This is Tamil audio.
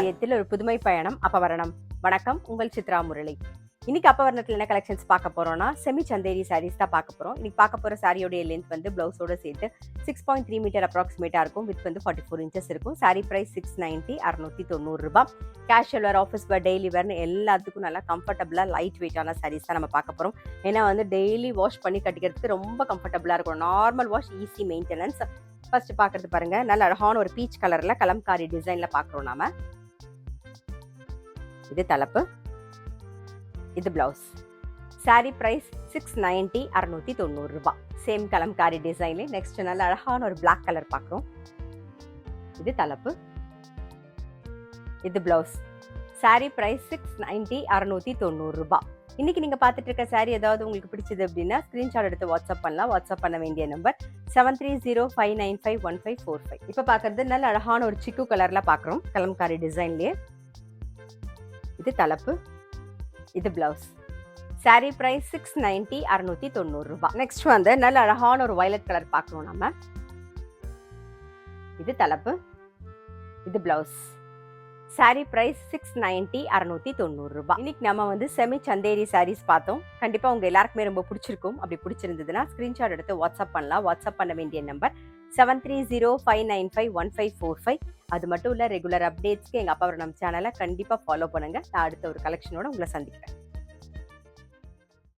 இதயத்தில் ஒரு புதுமை பயணம் அப்பவரணம். வணக்கம், உங்கள் சித்ரா முரளி. இன்னைக்கு அப்பவரணத்தில் என்ன கலெக்ஷன்ஸ் பார்க்க போறோம்னா, செமி சந்தேரி சாரீஸ் தான் பார்க்க போறோம். இன்னைக்கு பார்க்க போற சாரியோடைய லென்த் வந்து பிளவுஸோட சேர்த்து 6.3 மீட்டர் அப்ராக்சிமேட்டா இருக்கும். வித் வந்து 44 இன்ச்சஸ் இருக்கும். சாரி பிரைஸ் 690, 690 ரூபாய். Casual wear, office wear, daily வேர்னு எல்லாத்துக்கும் நல்லா கம்ஃபர்டபுளா லைட் வெயிட்டான சாரீஸ் தான் நம்ம பார்க்க போறோம். ஏன்னா வந்து டெய்லி வாஷ் பண்ணி கட்டிக்கிறதுக்கு ரொம்ப கம்ஃபர்டபுளா இருக்கும். Normal wash, easy maintenance. First பார்க்கறது பாருங்க, நல்ல அழகான ஒரு பீச் கலர்ல கலம்காரி டிசைன்ல பார்க்குறோம் நாம. இது தலைப்பு, இது பிளவுஸ். சாரி பிரைஸ் 690, 690 ரூபாய். சேம் கலம்காரி டிசைன்ல. நெக்ஸ்ட் நல்ல அழகான ஒரு பிளாக் கலர் பார்க்குறோம். இது தலைப்பு, இது பிளவுஸ். சாரி பிரைஸ் 690, 690 ரூபாய். இன்னைக்கு நீங்க பார்த்துட்டு இருக்க சாரி ஏதாவது உங்களுக்கு பிடிச்சது அப்படின்னா ஸ்கிரீன்ஷாட் எடுத்து வாட்ஸ்அப் பண்ணலாம். வாட்ஸ்அப் பண்ண வேண்டிய நம்பர் 7305951545. இப்ப பாக்குறது நல்ல அழகான ஒரு சிக்கு கலர்ல பாக்குறோம், கலம்காரி டிசைன்லயே. இது தலைப்பு, இது பிளவுஸ். சாரி பிரைஸ் 690, 690 ரூபாய். நெக்ஸ்ட் வந்து நல்ல அழகான ஒரு வயலட் கலர் பாக்குறோம் நம்ம. இது தலைப்பு, இது பிளவுஸ். சாரி பிரைஸ் 690, 690 ரூபாய். இன்னைக்கு நம்ம வந்து செமி சந்தேரி சாரீஸ் பார்த்தோம். கண்டிப்பா உங்க எல்லாருக்குமே ரொம்ப பிடிச்சிருக்கும். அப்படி பிடிச்சிருந்ததுன்னா ஸ்கிரீன்ஷாட் எடுத்து வாட்ஸ்அப் பண்ணலாம். வாட்ஸ்அப் பண்ண வேண்டிய நம்பர் 7305951545. அது மட்டும் இல்ல, ரெகுலர் அப்டேட்ஸ்க்கு எங்க அப்பவரணம் சேனலை கண்டிப்பா ஃபாலோ பண்ணுங்க. நான் அடுத்த ஒரு கலெக்ஷனோட உங்களை சந்திக்கிறேன்.